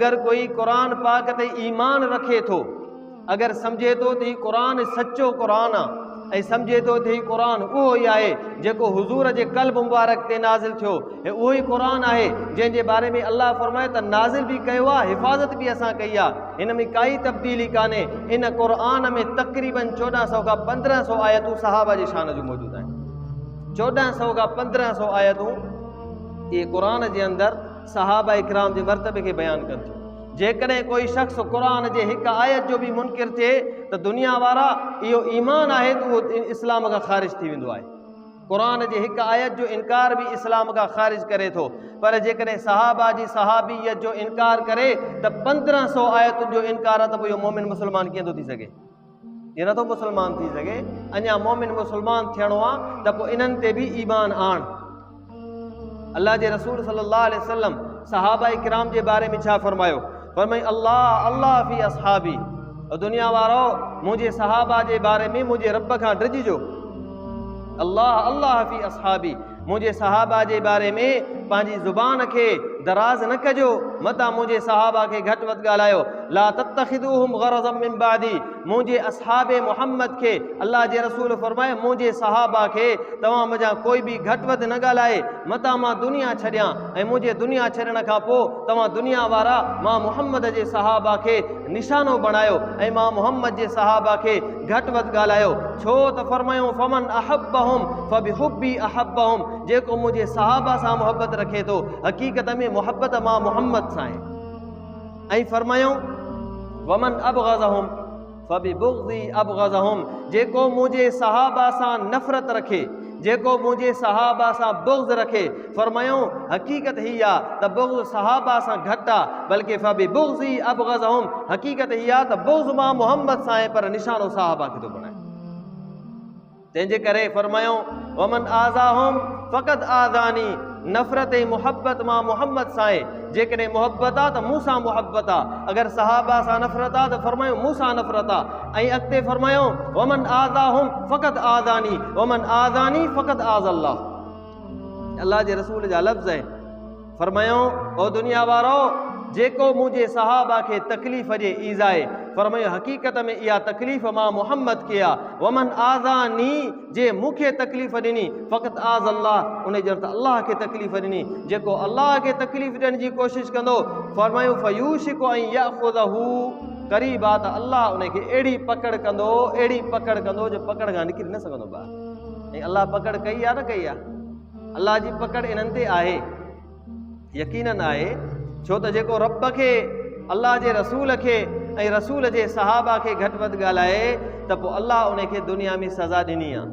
अगर कोई कुरान पाक ते ईमान रखे थो, अगर समझे तो ही कुरान सच्चो कुरान आ, समझे तो ही कुरान उहो ही आहे जेको हुजूर जे कल्ब मुबारक ते नाज़िल थियो, उहो ही कुरान आहे जंहिंजे बारे में अल्लाह फरमाए त नाज़िल भी कयो आहे, हिफ़ाज़त भी असां कई आहे। हिन में काई तब्दीली कान्हे। इन कुरान में तक़रीबन 1400 खां 1500 आयतूं सहाबा जी शान जूं मौजूद आहिनि। 1400 खां 1500 आयतूं ये कुरान जे अंदर सहाबा इकराम जे मर्तबे के बयान कनि थियूं। जेकॾहिं कोई शख्स कुरान जे हिक आयत जो भी मुनकिर थिए त दुनिया वारा इहो ईमान आहे त उहो इस्लाम खां ख़ारिज थी वेंदो आहे। कुरान जे हिक आयत जो इनकार भी इस्लाम खां ख़ारिज करे थो, पर जेकॾहिं सहाबा जी सहाबियत जो इनकार करे त 1500 आयतुनि जो इनकार आहे त पोइ इहो मोमिन मुस्लमान कीअं थो थी सघे? ये नथो मुस्लमान थी सघे। अञा मोमिन मुस्लमान थियणो आहे त पोइ इन्हनि ते भी ईमान आण। अल्लाह जे रसूल सल्लल्लाहु अलैहि वसल्लम सहाबा इकराम जे बारे में छा फरमायो? फरमाई अल्लाह अल्लाह फी असहाबी, दुनिया वारो मुझे सहाबा जे बारे में मुझे रब खां डिॼिजो। अल्लाह अल्लाह फी असहाबी, मुझे सहाबा जे बारे में पंहिंजी ज़ुबान के दराज न कजो, मता मुझे सहाबा के घट वध ॻाल्हायो। ला तत्तखिदूहुम गरज़म मिन बादी, मुझे असहाबे मोहम्मद के अल्लाह जे रसूल फरमाए मुझे सहाबा के तव्हां मजा कोई भी घट वध न ॻाल्हाए, मता मां दुनिया छॾियां ऐं मुझे दुनिया छॾण खां पोइ तव्हां दुनिया वारा मां मोहम्मद जे सहाबा के निशानो बणायो ऐं मां मोहम्मद जे सहाबा के घट वध ॻाल्हायो। छो त फरमायूं फमन अहब्बहुम फबिहुब्बी अहब्बहुम, जेको मुझे सहाबा सां मोहब्बत रखे थो हकीकत में मोहब्बत मां मोहम्मद सां आहे। ऐं फरमायूं वमन अबग़ज़हुम फबिबुग़्ज़ी अबग़ज़हुम, जेको मुझे सहाबा सां नफ़रत रखे, जेको मुझे सहाबा सां बुग़्ज़ रखे, फरमायूं हकीकत ही आहे त बुग़्ज़ सहाबा सां घटि आहे, बल्कि फबिबुग़्ज़ी अबग़ज़हुम, हकीकत ही आहे त बुग़्ज़ मां मोहम्मद सां आहे पर निशानो सहाबा खे थो बणाए। तंहिंजे करे फरमायूं वमन आज़ाहुम फ़क़त आज़ानी, नफ़रत ऐं मुहब्बत मां मोहम्मद सां आहे। जेकॾहिं मुहब्बत आहे त मूं सां मुहब्बत आहे, अगर सहाबा सां नफ़रत आहे त फरमायूं मूं सां नफ़रत आहे। ऐं अॻिते फरमायूं वमन आज़ाहुम फ़क़त आज़ानी वमन आज़ानी फ़क़त आज़ल्लाह, अल्लाह जे रसूल जा लफ़्ज़ आहिनि। फरमायूं ओ दुनिया वारो जेको मुझे सहाबा के तकलीफ़ जे ईज़ाए, फरमायो हकीकत में इहा तकलीफ़ मां मोहम्मद के आहे। वमन आज़ानी, जे मूंखे तकलीफ़ ॾिनी फ़क़त आज़ अल्लाह, उन जे अल्लाह खे तकलीफ़ ॾिनी, जेको अल्लाह खे तकलीफ़ ॾियण जी कोशिशि कंदो फरमायूं फयूशिकु अन याख़ुज़हू, क़रीब आहे त अल्लाह उनखे अहिड़ी पकड़ कंदो, अहिड़ी पकड़ कंदो जो पकड़ खां निकिरी न सघंदो ॿाहिरि। ऐं अल्लाह पकड़ कई आहे न कई आहे, अल्लाह जी पकड़ इन्हनि ते आहे, यकीनन आहे। छो त जेको रब खे अल्लाह जे रसूल खे ऐं रसूल जे सहाबा खे घटि वधि ॻाल्हाए त पोइ अल्लाह उनखे दुनिया में सज़ा ॾिनी आहे।